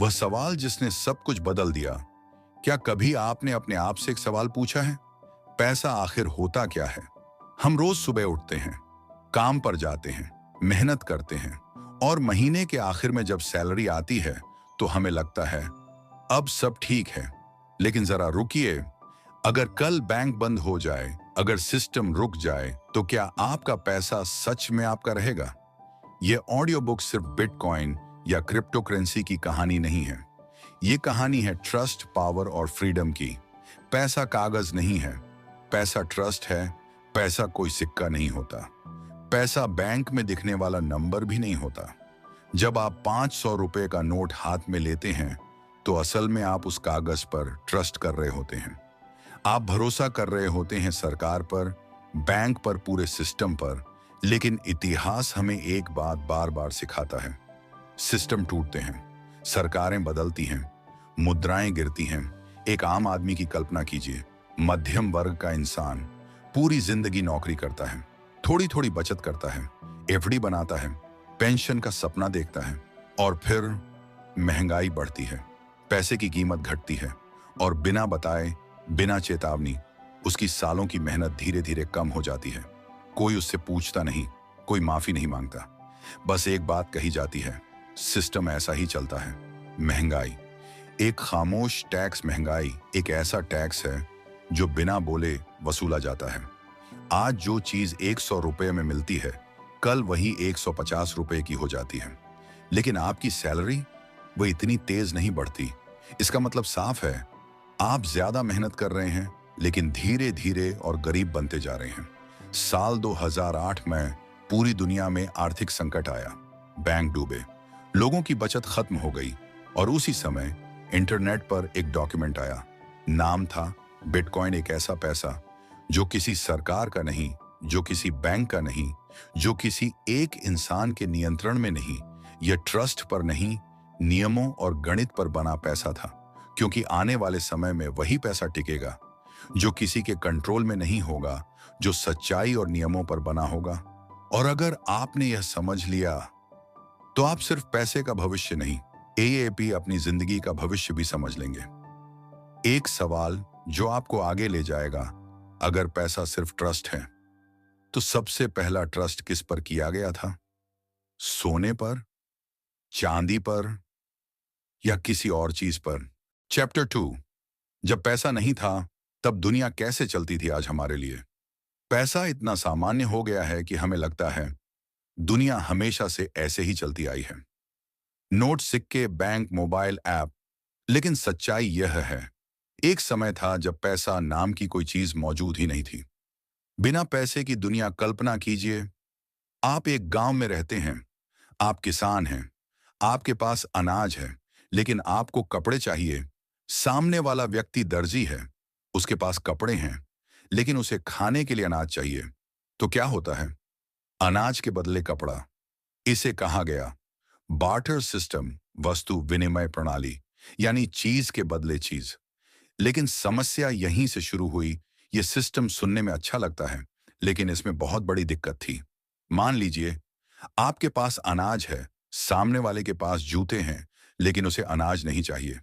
वह सवाल जिसने सब कुछ बदल दिया। क्या कभी आपने अपने आप से एक सवाल पूछा है, पैसा आखिर होता क्या है? हम रोज सुबह उठते हैं, काम पर जाते हैं, मेहनत करते हैं और महीने के आखिर में जब सैलरी आती है तो हमें लगता है अब सब ठीक है। लेकिन जरा रुकिए, अगर कल बैंक बंद हो जाए, अगर सिस्टम रुक जाए, तो क्या आपका पैसा सच में आपका रहेगा? यह ऑडियो बुक सिर्फ बिटकॉइन या क्रिप्टो करेंसी की कहानी नहीं है। ये कहानी है ट्रस्ट, पावर और फ्रीडम की। पैसा कागज नहीं है, पैसा ट्रस्ट है। पैसा कोई सिक्का नहीं होता, पैसा बैंक में दिखने वाला नंबर भी नहीं होता। जब आप 500 रुपए का नोट हाथ में लेते हैं तो असल में आप उस कागज पर ट्रस्ट कर रहे होते हैं। आप भरोसा कर रहे होते हैं सरकार पर, बैंक पर, पूरे सिस्टम पर। लेकिन इतिहास हमें एक बात बार बार सिखाता है, सिस्टम टूटते हैं, सरकारें बदलती हैं, मुद्राएं गिरती हैं। एक आम आदमी की कल्पना कीजिए, मध्यम वर्ग का इंसान पूरी जिंदगी नौकरी करता है, थोड़ी थोड़ी बचत करता है, एफडी बनाता है, पेंशन का सपना देखता है और फिर महंगाई बढ़ती है, पैसे की कीमत घटती है और बिना बताए, बिना चेतावनी उसकी सालों की मेहनत धीरे धीरे कम हो जाती है। कोई उससे पूछता नहीं, कोई माफी नहीं मांगता, बस एक बात कही जाती है, सिस्टम ऐसा ही चलता है। महंगाई एक खामोश टैक्स। महंगाई एक ऐसा टैक्स है जो बिना बोले वसूला जाता है। आज जो चीज 100 रुपए में मिलती है, कल वही 150 रुपए की हो जाती है। लेकिन आपकी सैलरी वो इतनी तेज नहीं बढ़ती। इसका मतलब साफ है, आप ज्यादा मेहनत कर रहे हैं लेकिन धीरे धीरे और गरीब बनते जा रहे हैं। साल 2008 में पूरी दुनिया में आर्थिक संकट आया, बैंक डूबे, लोगों की बचत खत्म हो गई और उसी समय इंटरनेट पर एक डॉक्यूमेंट आया। नाम था बिटकॉइन, एक ऐसा पैसा जो किसी सरकार का नहीं, जो किसी बैंक का नहीं, जो किसी एक इंसान के नियंत्रण में नहीं, यह ट्रस्ट पर नहीं, नियमों और गणित पर बना पैसा था। क्योंकि आने वाले समय में वही पैसा टिकेगा जो किसी के कंट्रोल में नहीं होगा, जो सच्चाई और नियमों पर बना होगा। और अगर आपने यह समझ लिया तो आप सिर्फ पैसे का भविष्य नहीं, एएपी अपनी जिंदगी का भविष्य भी समझ लेंगे। एक सवाल जो आपको आगे ले जाएगा, अगर पैसा सिर्फ ट्रस्ट है तो सबसे पहला ट्रस्ट किस पर किया गया था? सोने पर, चांदी पर या किसी और चीज पर? चैप्टर 2, जब पैसा नहीं था तब दुनिया कैसे चलती थी आज हमारे लिए। पैसा इतना सामान्य हो गया है कि हमें लगता है दुनिया हमेशा से ऐसे ही चलती आई है। नोट, सिक्के, बैंक, मोबाइल ऐप। लेकिन सच्चाई यह है, एक समय था जब पैसा नाम की कोई चीज मौजूद ही नहीं थी। बिना पैसे की दुनिया कल्पना कीजिए। आप एक गांव में रहते हैं, आप किसान हैं, आपके पास अनाज है, लेकिन आपको कपड़े चाहिए। सामने वाला व्यक्ति दर्जी है, उसके पास कपड़े हैं, लेकिन उसे खाने के लिए अनाज चाहिए। तो क्या होता है? अनाज के बदले कपड़ा। इसे कहा गया बार्टर सिस्टम, वस्तु विनिमय प्रणाली, यानी चीज के बदले चीज। लेकिन समस्या यहीं से शुरू हुई। यह सिस्टम सुनने में अच्छा लगता है, लेकिन इसमें बहुत बड़ी दिक्कत थी। मान लीजिए आपके पास अनाज है, सामने वाले के पास जूते हैं, लेकिन उसे अनाज नहीं चाहिए।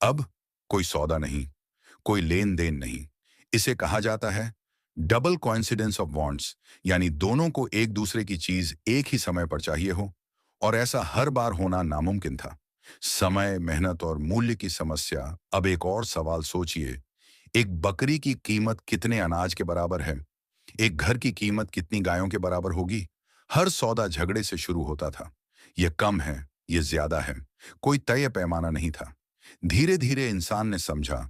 अब कोई सौदा नहीं, कोई लेन देन नहीं। इसे कहा जाता है डबल कोइंसिडेंस ऑफ वांट्स, यानी दोनों को एक दूसरे की चीज एक ही समय पर चाहिए हो, और ऐसा हर बार होना नामुमकिन था। समय, मेहनत और मूल्य की समस्या। अब एक और सवाल सोचिए, एक बकरी की कीमत कितने अनाज के बराबर है? एक घर की कीमत कितनी गायों के बराबर होगी? हर सौदा झगड़े से शुरू होता था। यह कम है, यह ज्यादा है, कोई तय पैमाना नहीं था। धीरे धीरे इंसान ने समझा,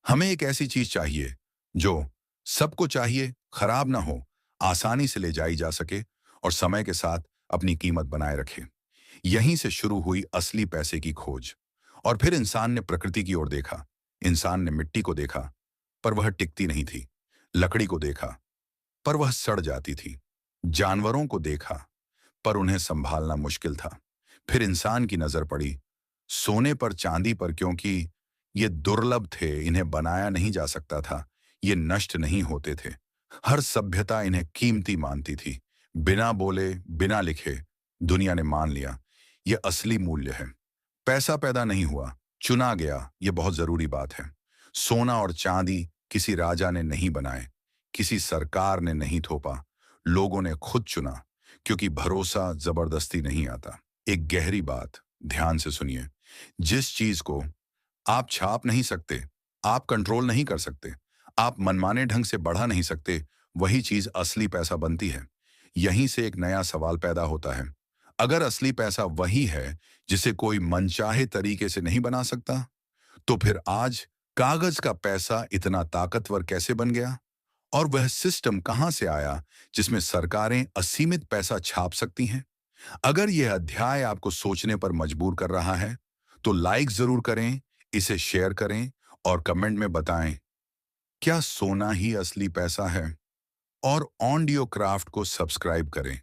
हमें एक ऐसी चीज चाहिए जो सबको चाहिए, खराब ना हो, आसानी से ले जाई जा सके और समय के साथ अपनी कीमत बनाए रखे। यहीं से शुरू हुई असली पैसे की खोज। और फिर इंसान ने प्रकृति की ओर देखा। इंसान ने मिट्टी को देखा, पर वह टिकती नहीं थी। लकड़ी को देखा, पर वह सड़ जाती थी। जानवरों को देखा, पर उन्हें संभालना मुश्किल था। फिर इंसान की नजर पड़ी सोने पर, चांदी पर, क्योंकि ये दुर्लभ थे, इन्हें बनाया नहीं जा सकता था, ये नष्ट नहीं होते थे। हर सभ्यता इन्हें कीमती मानती थी। बिना बोले, बिना लिखे दुनिया ने मान लिया, यह असली मूल्य है। पैसा पैदा नहीं हुआ, चुना गया। ये बहुत जरूरी बात है। सोना और चांदी किसी राजा ने नहीं बनाए, किसी सरकार ने नहीं थोपा, लोगों ने खुद चुना। क्योंकि भरोसा जबरदस्ती नहीं आता। एक गहरी बात ध्यान से सुनिए। जिस चीज को आप छाप नहीं सकते, आप कंट्रोल नहीं कर सकते, आप मनमाने ढंग से बढ़ा नहीं सकते, वही चीज असली पैसा बनती है। यहीं से एक नया सवाल पैदा होता है। अगर असली पैसा वही है जिसे कोई मनचाहे तरीके से नहीं बना सकता, तो फिर आज कागज का पैसा इतना ताकतवर कैसे बन गया? और वह सिस्टम कहां से आया जिसमें सरकारें असीमित पैसा छाप सकती हैं? अगर यह अध्याय आपको सोचने पर मजबूर कर रहा है, तो लाइक जरूर करें, इसे शेयर करें और कमेंट में बताएं, क्या सोना ही असली पैसा है? और ऑडियो क्राफ्ट को सब्सक्राइब करें,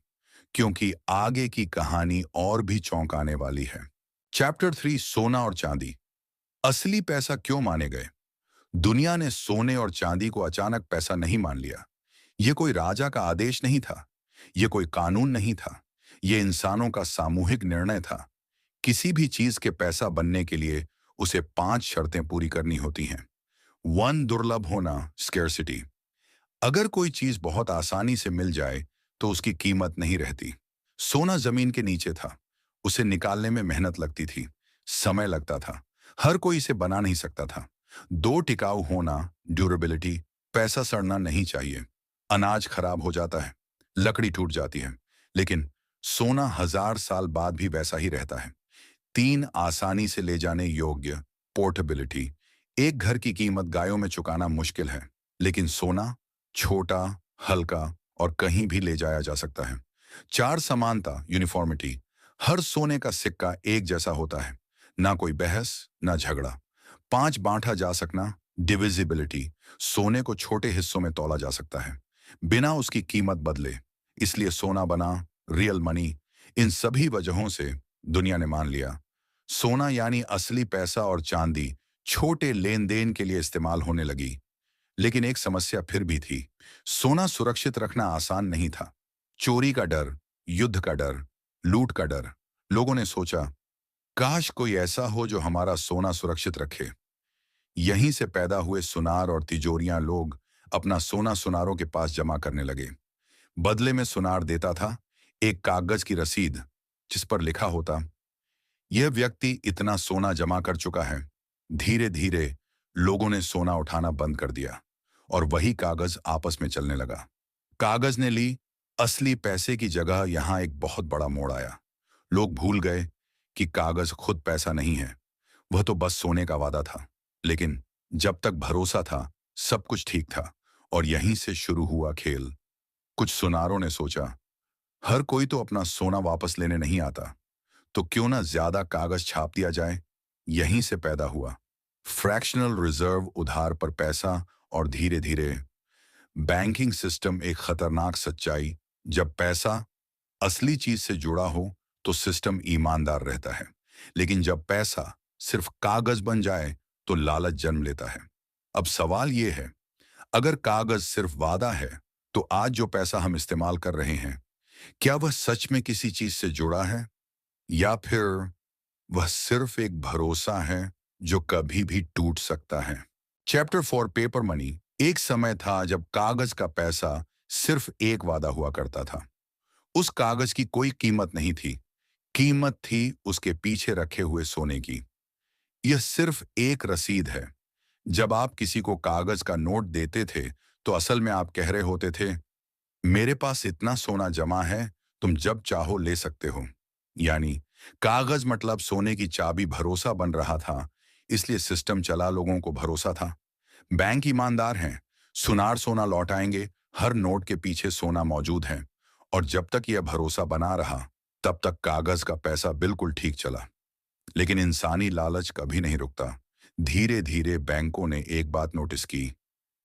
क्योंकि आगे की कहानी और भी चौंकाने वाली है। चैप्टर 3, सोना और चांदी। असली पैसा क्यों माने गए? दुनिया ने सोने और चांदी को अचानक पैसा नहीं मान लिया। यह कोई राजा का आदेश नहीं था, यह कोई कानून नहीं था, यह इंसानों का सामूहिक निर्णय था। किसी भी चीज के पैसा बनने के लिए उसे 5 शर्तें पूरी करनी होती हैं। 1, दुर्लभ होना, स्केर्सिटी। अगर कोई चीज बहुत आसानी से मिल जाए तो उसकी कीमत नहीं रहती। सोना जमीन के नीचे था, उसे निकालने में मेहनत लगती थी, समय लगता था, हर कोई इसे बना नहीं सकता था। 2, टिकाऊ होना, ड्यूरेबिलिटी। पैसा सड़ना नहीं चाहिए, अनाज खराब हो जाता है, लकड़ी टूट जाती है, लेकिन सोना 1000 साल बाद भी वैसा ही रहता है। 3, आसानी से ले जाने योग्य, पोर्टेबिलिटी। एक घर की कीमत गायों में चुकाना मुश्किल है, लेकिन सोना छोटा, हल्का और कहीं भी ले जाया जा सकता है। 4, समानता, यूनिफॉर्मिटी। हर सोने का सिक्का एक जैसा होता है, ना कोई बहस, ना झगड़ा। 5, बांटा जा सकना, डिविजिबिलिटी। सोने को छोटे हिस्सों में तौला जा सकता है, बिना उसकी कीमत बदले। इसलिए सोना बना, रियल मनी। इन सभी वजहों से दुनिया ने मान लिया, सोना यानी असली पैसा और चांदी छोटे लेन देन के लिए इस्तेमाल होने लगी। लेकिन एक समस्या फिर भी थी। सोना सुरक्षित रखना आसान नहीं था। चोरी का डर, युद्ध का डर, लूट का डर। लोगों ने सोचा, काश कोई ऐसा हो जो हमारा सोना सुरक्षित रखे। यहीं से पैदा हुए सुनार और तिजोरियां। लोग अपना सोना सुनारों के पास जमा करने लगे। बदले में सुनार देता था एक कागज की रसीद, जिस पर लिखा होता, यह व्यक्ति इतना सोना जमा कर चुका है। धीरे धीरे लोगों ने सोना उठाना बंद कर दिया और वही कागज आपस में चलने लगा। कागज ने ली असली पैसे की जगह। यहां एक बहुत बड़ा मोड़ आया। लोग भूल गए कि कागज खुद पैसा नहीं है, वह तो बस सोने का वादा था। लेकिन जब तक भरोसा था, सब कुछ ठीक था। और यहीं से शुरू हुआ खेल। कुछ सुनारों ने सोचा, हर कोई तो अपना सोना वापस लेने नहीं आता, तो क्यों ना ज्यादा कागज छाप दिया जाए। यहीं से पैदा हुआ फ्रैक्शनल रिजर्व, उधार पर पैसा। और धीरे धीरे बैंकिंग सिस्टम। एक खतरनाक सच्चाई, जब पैसा असली चीज से जुड़ा हो तो सिस्टम ईमानदार रहता है, लेकिन जब पैसा सिर्फ कागज बन जाए तो लालच जन्म लेता है। अब सवाल यह है, अगर कागज सिर्फ वादा है, तो आज जो पैसा हम इस्तेमाल कर रहे हैं, क्या वह सच में किसी चीज से जुड़ा है, या फिर वह सिर्फ एक भरोसा है जो कभी भी टूट सकता है? Chapter 4, paper money. एक समय था जब कागज का पैसा सिर्फ एक वादा हुआ करता था। उस कागज की कोई कीमत नहीं थी, कीमत थी उसके पीछे रखे हुए सोने की। यह सिर्फ एक रसीद है। जब आप किसी को कागज का नोट देते थे, तो असल में आप कह रहे होते थे, मेरे पास इतना सोना जमा है, तुम जब चाहो ले सकते हो। यानी कागज मतलब सोने की चाबी। भरोसा बन रहा था, इसलिए सिस्टम चला, लोगों को भरोसा था। बैंक ईमानदार हैं, सुनार सोना लौटाएंगे, हर नोट के पीछे सोना मौजूद है। और जब तक यह भरोसा बना रहा, तब तक कागज का पैसा बिल्कुल ठीक चला। लेकिन इंसानी लालच कभी नहीं रुकता। धीरे धीरे बैंकों ने एक बात नोटिस की,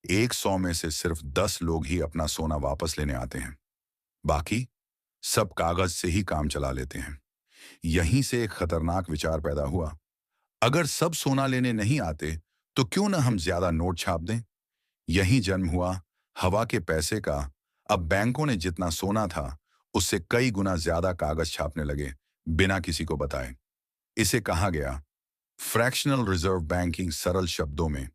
100 में से सिर्फ 10 लोग ही अपना सोना वापस लेने आते हैं, बाकी सब कागज से ही काम चला लेते हैं। यहीं से एक खतरनाक विचार पैदा हुआ, अगर सब सोना लेने नहीं आते, तो क्यों ना हम ज्यादा नोट छाप दें। यही जन्म हुआ हवा के पैसे का। अब बैंकों ने जितना सोना था, उससे कई गुना ज्यादा कागज छापने लगे, बिना किसी को बताए। इसे कहा गया फ्रैक्शनल रिजर्व बैंकिंग। सरल शब्दों में,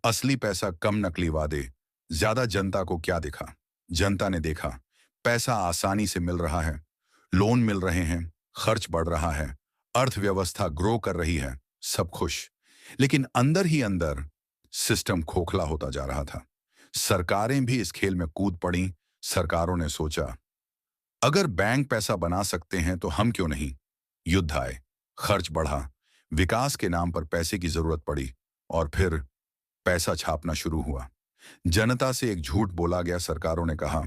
असली पैसा कम, नकली वादे ज्यादा। जनता को क्या दिखा? जनता ने देखा पैसा आसानी से मिल रहा है, लोन मिल रहे हैं, खर्च बढ़ रहा है, अर्थव्यवस्था ग्रो कर रही है, सब खुश। लेकिन अंदर ही अंदर सिस्टम खोखला होता जा रहा था। सरकारें भी इस खेल में कूद पड़ी। सरकारों ने सोचा, अगर बैंक पैसा बना सकते हैं तो हम क्यों नहीं? युद्ध आए, खर्च बढ़ा, विकास के नाम पर पैसे की जरूरत पड़ी, और फिर पैसा छापना शुरू हुआ। जनता से एक झूठ बोला गया। सरकारों ने कहा,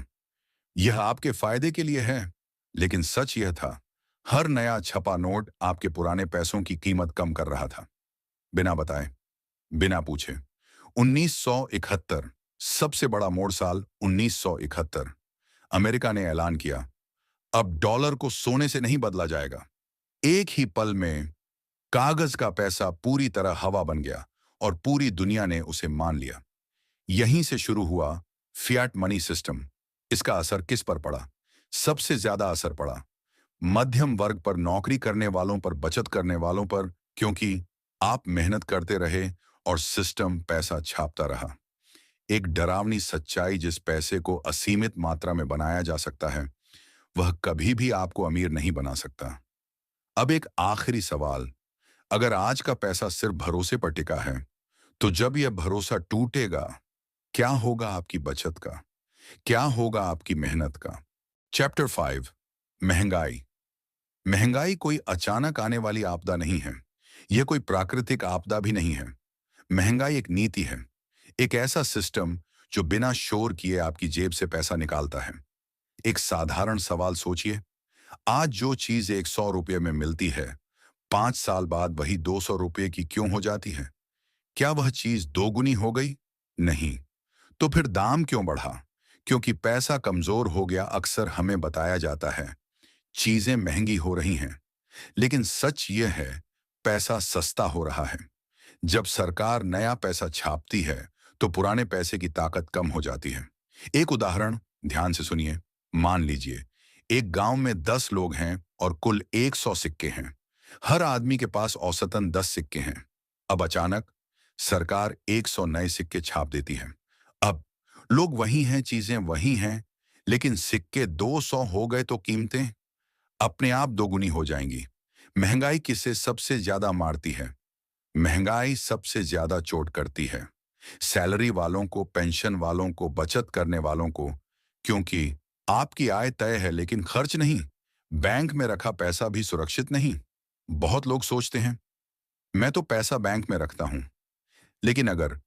यह आपके फायदे के लिए है। लेकिन सच यह था, हर नया छपा नोट आपके पुराने पैसों की कीमत कम कर रहा था, बिना बताए, बिना पूछे। 1971, सबसे बड़ा मोड़ साल 1971। अमेरिका ने ऐलान किया, अब डॉलर को सोने से नहीं बदला जाएगा। एक ही पल में कागज का पैसा पूरी तरह हवा बन गया और पूरी दुनिया ने उसे मान लिया। यहीं से शुरू हुआ फियाट मनी सिस्टम। इसका असर किस पर पड़ा? सबसे ज्यादा असर पड़ा मध्यम वर्ग पर, नौकरी करने वालों पर, बचत करने वालों पर, क्योंकि आप मेहनत करते रहे और सिस्टम पैसा छापता रहा। एक डरावनी सच्चाई, जिस पैसे को असीमित मात्रा में बनाया जा सकता है, वह कभी भी आपको अमीर नहीं बना सकता। अब एक आखिरी सवाल, अगर आज का पैसा सिर्फ भरोसे पर टिका है, तो जब यह भरोसा टूटेगा, क्या होगा आपकी बचत का? क्या होगा आपकी मेहनत का? चैप्टर 5, महंगाई। महंगाई कोई अचानक आने वाली आपदा नहीं है। यह कोई प्राकृतिक आपदा भी नहीं है। महंगाई एक नीति है, एक ऐसा सिस्टम जो बिना शोर किए आपकी जेब से पैसा निकालता है। एक साधारण सवाल सोचिए, आज जो चीज 100 रुपये में मिलती है, 5 साल बाद वही 200 रुपये की क्यों हो जाती है? क्या वह चीज दोगुनी हो गई? नहीं। तो फिर दाम क्यों बढ़ा? क्योंकि पैसा कमजोर हो गया। अक्सर हमें बताया जाता है, चीजें महंगी हो रही हैं, लेकिन सच यह है, पैसा सस्ता हो रहा है। जब सरकार नया पैसा छापती है, तो पुराने पैसे की ताकत कम हो जाती है। एक उदाहरण ध्यान से सुनिए। मान लीजिए, एक गांव में 10 लोग हैं और कुल 100 सिक्के हैं। हर आदमी के पास औसतन 10 सिक्के हैं। अब अचानक सरकार 100 नए सिक्के छाप देती है। अब लोग वही हैं, चीजें वही हैं, लेकिन सिक्के 200 हो गए तो कीमतें अपने आप दोगुनी हो जाएंगी। महंगाई किसे सबसे ज्यादा मारती है? महंगाई सबसे ज्यादा चोट करती है सैलरी वालों को, पेंशन वालों को, बचत करने वालों को। क्योंकि आपकी आय तय है, लेकिन खर्च नहीं। बैंक में रखा पैसा भी सुरक्षित नहीं। बहुत लोग सोचते हैं, मैं तो पैसा बैंक में रखता हूं। लेकिन अगर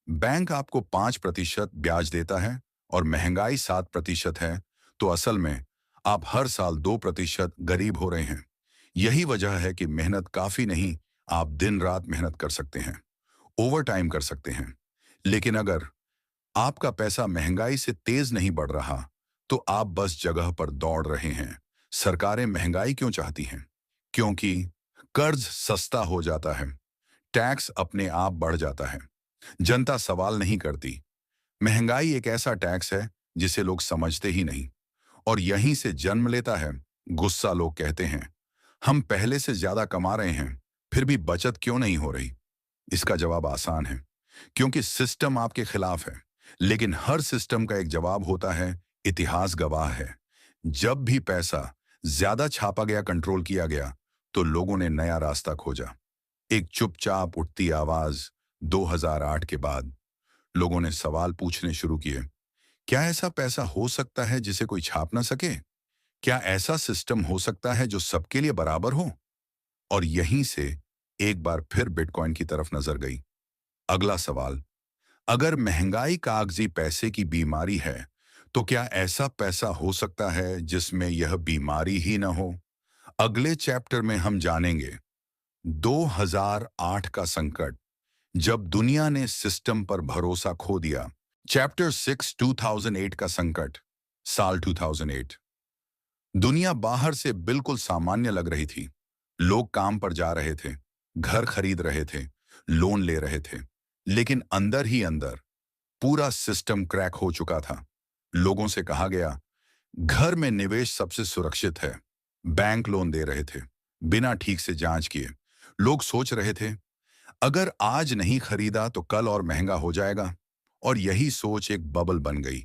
बैंक आपको 5% ब्याज देता है और महंगाई 7% है, तो असल में आप हर साल 2% गरीब हो रहे हैं। यही वजह है कि मेहनत काफी नहीं। आप दिन रात मेहनत कर सकते हैं, ओवर टाइम कर सकते हैं, लेकिन अगर आपका पैसा महंगाई से तेज नहीं बढ़ रहा, तो आप बस जगह पर दौड़ रहे हैं। सरकारें महंगाई क्यों चाहती हैं? क्योंकि कर्ज सस्ता हो जाता है, टैक्स अपने आप बढ़ जाता है, जनता सवाल नहीं करती। महंगाई एक ऐसा टैक्स है जिसे लोग समझते ही नहीं, और यहीं से जन्म लेता है गुस्सा। लोग कहते हैं, हम पहले से ज्यादा कमा रहे हैं, फिर भी बचत क्यों नहीं हो रही? इसका जवाब आसान है, क्योंकि सिस्टम आपके खिलाफ है। लेकिन हर सिस्टम का एक जवाब होता है। इतिहास गवाह है, जब भी पैसा ज्यादा छापा गया, कंट्रोल किया गया, तो लोगों ने नया रास्ता खोजा। एक चुपचाप उठती आवाज। 2008 के बाद लोगों ने सवाल पूछने शुरू किए, क्या ऐसा पैसा हो सकता है जिसे कोई छाप ना सके? क्या ऐसा सिस्टम हो सकता है जो सबके लिए बराबर हो? और यहीं से एक बार फिर बिटकॉइन की तरफ नजर गई। अगला सवाल, अगर महंगाई कागजी पैसे की बीमारी है, तो क्या ऐसा पैसा हो सकता है जिसमें यह बीमारी ही न हो? अगले चैप्टर में हम जानेंगे 2008 का संकट, जब दुनिया ने सिस्टम पर भरोसा खो दिया। चैप्टर 6, 2008 का संकट, साल 2008। दुनिया बाहर से बिल्कुल सामान्य लग रही थी। लोग काम पर जा रहे थे, घर खरीद रहे थे, लोन ले रहे थे, लेकिन अंदर ही अंदर पूरा सिस्टम क्रैक हो चुका था। लोगों से कहा गया, घर में निवेश सबसे सुरक्षित है। बैंक लोन दे रहे थे, बिना ठीक से जांच किए। लोग सोच रहे थे, अगर आज नहीं खरीदा तो कल और महंगा हो जाएगा। और यही सोच एक बबल बन गई।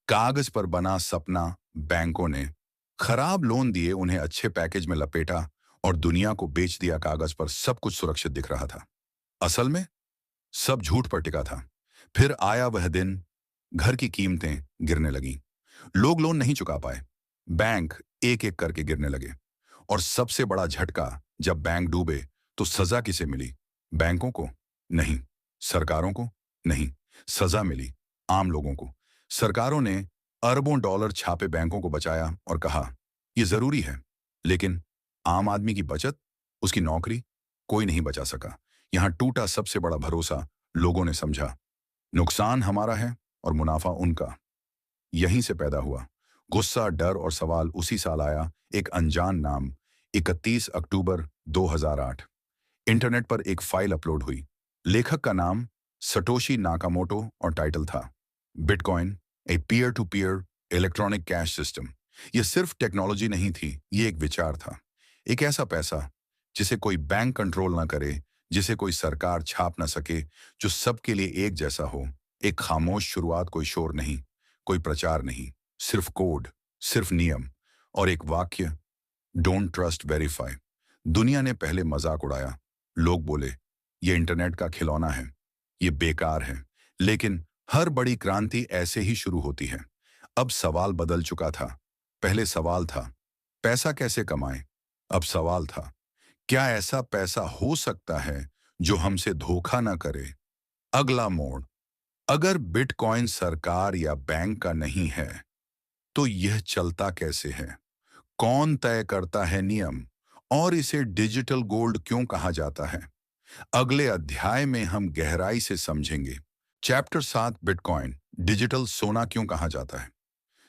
कागज पर बना सपना, बैंकों ने खराब लोन दिए, उन्हें अच्छे पैकेज में लपेटा और दुनिया को बेच दिया। कागज पर सब कुछ सुरक्षित दिख रहा था, असल में सब झूठ पर टिका था। फिर आया वह दिन, घर की कीमतें गिरने लगी, लोग लोन नहीं चुका पाए, बैंक एक एक करके गिरने लगे। और सबसे बड़ा झटका, जब बैंक डूबे तो सजा किसे मिली? बैंकों को नहीं, सरकारों को नहीं, सजा मिली आम लोगों को। सरकारों ने अरबों डॉलर छापे, बैंकों को बचाया और कहा यह जरूरी है, लेकिन आम आदमी की बचत, उसकी नौकरी, कोई नहीं बचा सका। यहां टूटा सबसे बड़ा भरोसा। लोगों ने समझा नुकसान हमारा है और मुनाफा उनका। यहीं से पैदा हुआ गुस्सा, डर और सवाल। उसी साल आया एक अनजान नाम, 31 अक्टूबर 2008। इंटरनेट पर एक फाइल अपलोड हुई। लेखक का नाम सटोशी नाकामोटो और टाइटल था Bitcoin, a peer to peer electronic cash system. यह सिर्फ टेक्नोलॉजी नहीं थी, यह एक विचार था। एक ऐसा पैसा जिसे कोई बैंक कंट्रोल ना करे, जिसे कोई सरकार छाप ना सके, जो सबके लिए एक जैसा हो। एक खामोश शुरुआत, कोई शोर नहीं, कोई प्रचार नहीं, सिर्फ कोड, सिर्फ नियम और एक वाक्य, डोंट ट्रस्ट वेरीफाई। दुनिया ने पहले मजाक उड़ाया। लोग बोले ये इंटरनेट का खिलौना है, ये बेकार है। लेकिन हर बड़ी क्रांति ऐसे ही शुरू होती है। अब सवाल बदल चुका था। पहले सवाल था पैसा कैसे कमाएं, अब सवाल था क्या ऐसा पैसा हो सकता है जो हमसे धोखा ना करे। अगला मोड़, अगर बिटकॉइन सरकार या बैंक का नहीं है तो यह चलता कैसे है? कौन तय करता है नियम? और इसे डिजिटल गोल्ड क्यों कहा जाता है? अगले अध्याय में हम गहराई से समझेंगे। चैप्टर 7, बिटकॉइन, डिजिटल सोना क्यों कहा जाता है?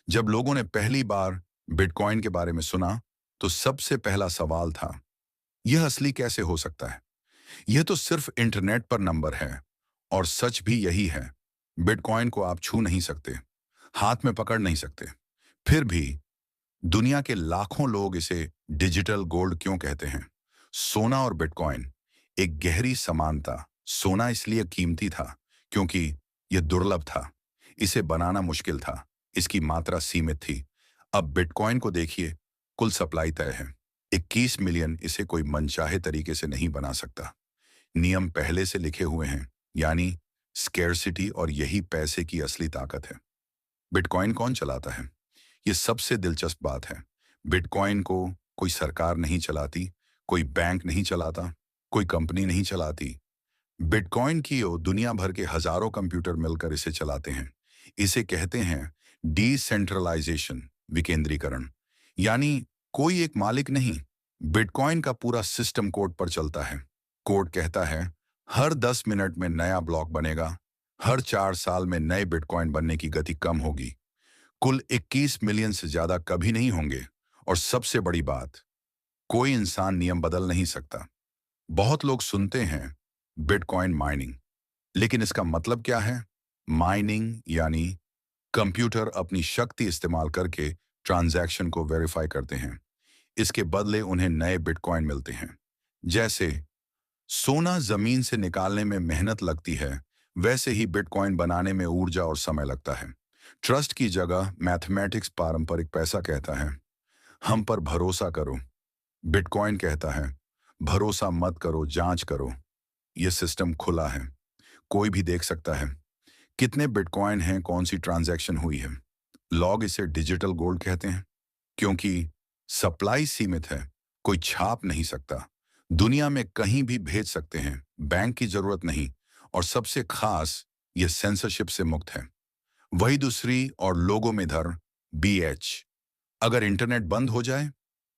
जब लोगों ने पहली बार बिटकॉइन के बारे में सुना तो सबसे पहला सवाल था यह असली कैसे हो सकता है? यह तो सिर्फ इंटरनेट पर नंबर है। और सच भी यही है। बिटकॉइन को आप छू नहीं सकते, हाथ में पकड़ नहीं सकते। फिर भी दुनिया के लाखों लोग इसे डिजिटल गोल्ड क्यों कहते हैं? सोना और बिटकॉइन एक गहरी समानता। सोना इसलिए कीमती था क्योंकि यह दुर्लभ था, इसे बनाना मुश्किल था, इसकी मात्रा सीमित थी। अब बिटकॉइन को देखिए, कुल सप्लाई तय है, 21 मिलियन। इसे कोई मनचाहे तरीके से नहीं बना सकता, नियम पहले से लिखे हुए हैं, यानी स्केर्सिटी। और यही पैसे की असली ताकत है। बिटकॉइन कौन चलाता है? ये सबसे दिलचस्प बात है। बिटकॉइन को कोई सरकार नहीं चलाती, कोई बैंक नहीं चलाता, कोई कंपनी नहीं चलाती। बिटकॉइन की दुनिया भर के हजारों कंप्यूटर मिलकर इसे चलाते हैं। इसे कहते हैं डिसेंट्रलाइजेशन, विकेंद्रीकरण। यानी कोई एक मालिक नहीं, बिटकॉइन का पूरा सिस्टम कोड पर चलता है। कोड कहता है हर 10 मिनट में नया ब्लॉक बनेगा, हर 4 साल में नए बिटकॉइन बनने की गति कम होगी। कुल 21 मिलियन से ज्यादा कभी नहीं होंगे। और सबसे बड़ी बात, कोई इंसान नियम बदल नहीं सकता। बहुत लोग सुनते हैं बिटकॉइन माइनिंग, लेकिन इसका मतलब क्या है? माइनिंग यानी कंप्यूटर अपनी शक्ति इस्तेमाल करके ट्रांजैक्शन को वेरीफाई करते हैं। इसके बदले उन्हें नए बिटकॉइन मिलते हैं। जैसे सोना जमीन से निकालने में मेहनत लगती है, वैसे ही बिटकॉइन बनाने में ऊर्जा और समय लगता है। ट्रस्ट की जगह मैथमेटिक्स, पारंपरिक पैसा कहता है हम पर भरोसा करो, बिटकॉइन कहता है भरोसा मत करो, जांच करो। यह सिस्टम खुला है, कोई भी देख सकता है कितने बिटकॉइन हैं, कौन सी ट्रांजैक्शन हुई है। लॉग इसे डिजिटल गोल्ड कहते हैं क्योंकि सप्लाई सीमित है, कोई छाप नहीं सकता, दुनिया में कहीं भी भेज सकते हैं, बैंक की जरूरत नहीं। और सबसे खास, यह सेंसरशिप से मुक्त है। वही दूसरी और लोगों में धर BH। अगर इंटरनेट बंद हो जाए,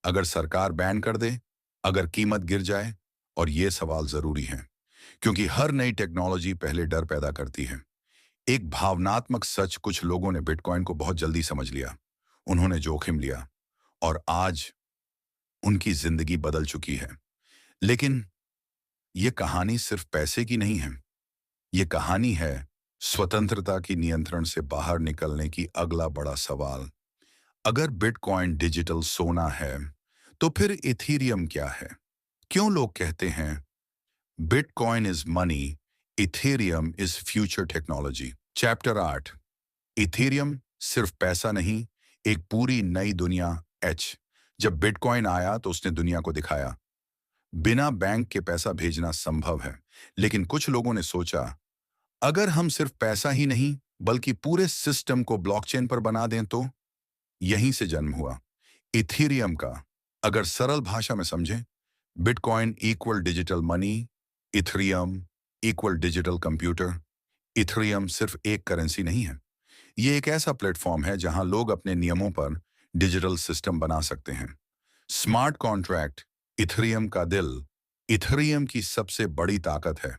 अगर सरकार बैन कर दे, अगर कीमत गिर जाए। और ये सवाल जरूरी है क्योंकि हर नई टेक्नोलॉजी पहले डर पैदा करती है। एक भावनात्मक सच, कुछ लोगों ने बिटकॉइन को बहुत जल्दी समझ लिया, उन्होंने जोखिम लिया और आज उनकी जिंदगी बदल चुकी है। लेकिन यह कहानी सिर्फ पैसे की नहीं है, यह कहानी है स्वतंत्रता की, नियंत्रण से बाहर निकलने की। अगला बड़ा सवाल, अगर बिटकॉइन डिजिटल सोना है तो फिर इथीरियम क्या है? क्यों लोग कहते हैं bitcoin is money, Ethereum is future technology. Chapter 8। Ethereum सिर्फ पैसा नहीं, एक पूरी नई दुनिया। जब बिटकॉइन आया तो उसने दुनिया को दिखाया बिना बैंक के पैसा भेजना संभव है। लेकिन कुछ लोगों ने सोचा, अगर हम सिर्फ पैसा ही नहीं बल्कि पूरे सिस्टम को ब्लॉकचेन पर बना दें तो। यहीं से जन्म हुआ इथेरियम का। अगर सरल भाषा में समझें, bitcoin equal digital money, Ethereum equal digital computer. Ethereum सिर्फ एक करेंसी नहीं है, ये एक ऐसा प्लेटफॉर्म है जहां लोग अपने नियमों पर डिजिटल सिस्टम बना सकते हैं। स्मार्ट कॉन्ट्रैक्ट इथेरियम का दिल, इथेरियम की सबसे बड़ी ताकत है।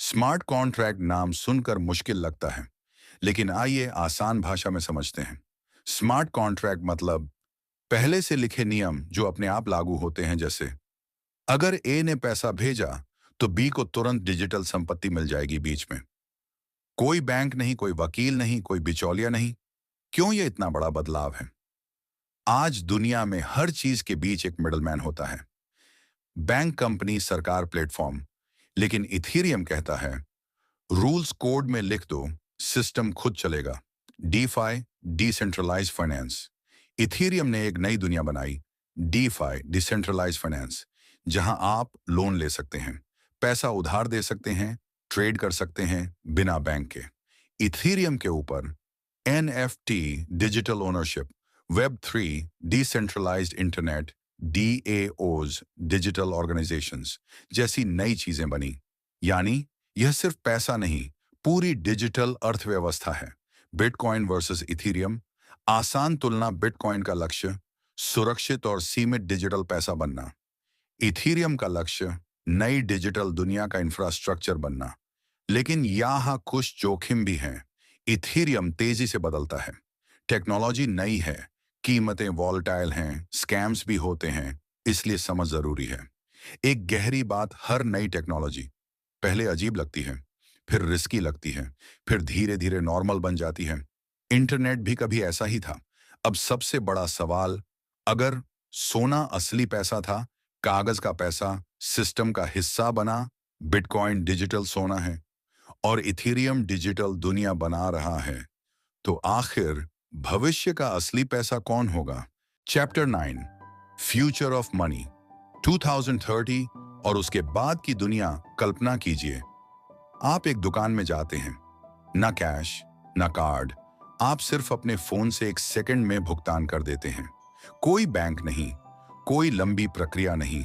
स्मार्ट कॉन्ट्रैक्ट नाम सुनकर मुश्किल लगता है, लेकिन आइए आसान भाषा में समझते हैं। स्मार्ट कॉन्ट्रैक्ट मतलब पहले से लिखे नियम जो अपने आप लागू होते हैं। जैसे अगर ए ने पैसा भेजा तो बी को तुरंत डिजिटल संपत्ति मिल जाएगी। बीच में कोई बैंक नहीं, कोई वकील नहीं, कोई बिचौलिया नहीं। क्यों ये इतना बड़ा बदलाव है? आज दुनिया में हर चीज के बीच एक मिडलमैन होता है, बैंक, कंपनी, सरकार, प्लेटफॉर्म। लेकिन इथेरियम कहता है, रूल्स कोड में लिख दो, सिस्टम खुद चलेगा। DeFi, decentralise finance. इथेरियम ने एक नई दुनिया बनाई, डीफाई, डिसेंट्रलाइज फाइनेंस, जहां आप लोन ले सकते हैं, पैसा उधार दे सकते हैं, ट्रेड कर सकते हैं बिना बैंक के। इथेरियम के ऊपर NFT, digital ownership, web 3, decentralised internet, DAOs, digital organisations जैसी नई चीजें बनी। यानी यह सिर्फ पैसा नहीं, पूरी डिजिटल अर्थव्यवस्था है। Bitcoin versus Ethereum. आसान तुलना, बिटकॉइन का लक्ष्य सुरक्षित और सीमित डिजिटल पैसा बनना। इथेरियम का लक्ष्य नई डिजिटल दुनिया का इंफ्रास्ट्रक्चर बनना। लेकिन यहाँ कुछ जोखिम भी हैं। इथेरियम तेजी से बदलता है, टेक्नोलॉजी नई है, कीमतें वॉलेटाइल हैं, स्कैम्स भी होते हैं, इसलिए समझ जरूरी है। एक गहरी बात, हर नई टेक्नोलॉजी पहले अजीब लगती है, फिर रिस्की लगती है, फिर धीरे धीरे नॉर्मल बन जाती है। इंटरनेट भी कभी ऐसा ही था। अब सबसे बड़ा सवाल, अगर सोना असली पैसा था, कागज का पैसा सिस्टम का हिस्सा बना, बिटकॉइन डिजिटल सोना है और इथेरियम डिजिटल दुनिया बना रहा है, तो आखिर भविष्य का असली पैसा कौन होगा? चैप्टर 9, फ्यूचर ऑफ मनी 2030 और उसके बाद की दुनिया। कल्पना कीजिए, आप एक दुकान में जाते हैं, ना कैश ना कार्ड, आप सिर्फ अपने फोन से एक सेकंड में भुगतान कर देते हैं। कोई बैंक नहीं, कोई लंबी प्रक्रिया नहीं।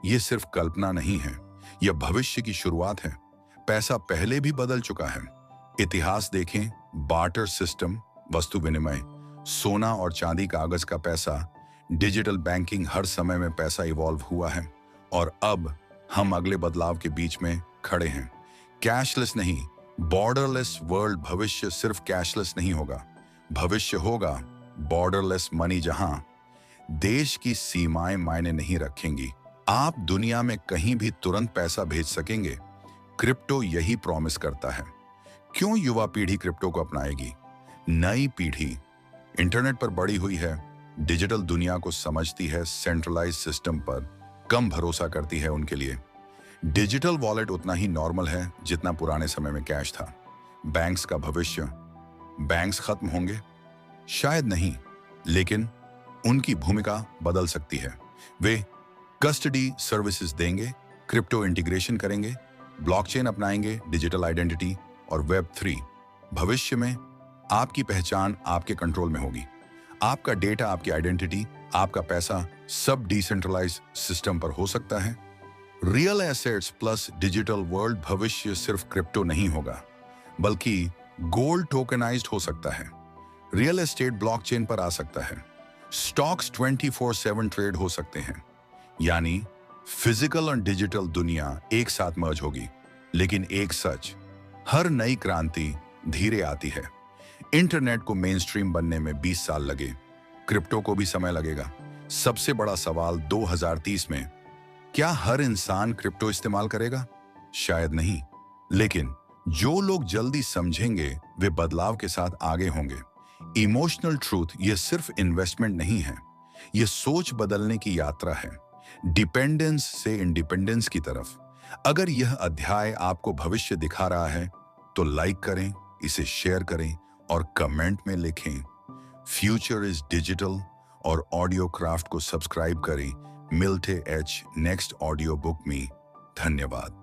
ये सिर्फ कल्पना नहीं है, यह भविष्य की शुरुआत है। पैसा पहले भी बदल चुका है, इतिहास देखें, बार्टर सिस्टम, वस्तु विनिमय, सोना और चांदी, कागज का पैसा, डिजिटल बैंकिंग, हर समय में पैसा इवॉल्व हुआ है। और अब हम अगले बदलाव के बीच में खड़े हैं। कैशलेस नहीं, बॉर्डरलेस वर्ल्ड। भविष्य सिर्फ कैशलेस नहीं होगा, भविष्य होगा बॉर्डरलेस मनी, जहां देश की सीमाएं मायने नहीं रखेंगी। आप दुनिया में कहीं भी तुरंत पैसा भेज सकेंगे। क्रिप्टो यही प्रॉमिस करता है। क्यों युवा पीढ़ी क्रिप्टो को अपनाएगी? नई पीढ़ी इंटरनेट पर बड़ी हुई है, डिजिटल दुनिया को समझती है, सेंट्रलाइज सिस्टम पर कम भरोसा करती है। उनके लिए डिजिटल वॉलेट उतना ही नॉर्मल है जितना पुराने समय में कैश था। बैंक्स का भविष्य, बैंक्स खत्म होंगे? शायद नहीं, लेकिन उनकी भूमिका बदल सकती है। वे कस्टडी सर्विसेज देंगे, क्रिप्टो इंटीग्रेशन करेंगे, ब्लॉकचेन अपनाएंगे, डिजिटल आइडेंटिटी और वेब 3। भविष्य में आपकी पहचान आपके कंट्रोल में होगी, आपका डेटा, आपकी आइडेंटिटी, आपका पैसा, सब डिसेंट्रलाइज सिस्टम पर हो सकता है। Real assets plus digital world. भविष्य सिर्फ क्रिप्टो नहीं होगा, बल्कि गोल्ड टोकनाइज्ड हो सकता है, रियल एस्टेट ब्लॉकचेन पर आ सकता है, स्टॉक्स 24/7 ट्रेड हो सकते हैं। यानी फिजिकल और डिजिटल दुनिया एक साथ मर्ज होगी। लेकिन एक सच, हर नई क्रांति धीरे आती है। इंटरनेट को मेन स्ट्रीम बनने में 20 साल लगे, क्रिप्टो को भी समय लगेगा। सबसे बड़ा सवाल 2030 में, क्या हर इंसान क्रिप्टो इस्तेमाल करेगा? शायद नहीं, लेकिन जो लोग जल्दी समझेंगे वे बदलाव के साथ आगे होंगे। इमोशनल ट्रूथ, यह सिर्फ इन्वेस्टमेंट नहीं है, यह सोच बदलने की यात्रा है। डिपेंडेंस से इंडिपेंडेंस की तरफ। अगर यह अध्याय आपको भविष्य दिखा रहा है तो लाइक करें, इसे शेयर करें और कमेंट में लिखें। फ्यूचर इज डिजिटल और ऑडियो क्राफ्ट को सब्सक्राइब करें। मिलते नेक्स्ट ऑडियो बुक में। धन्यवाद।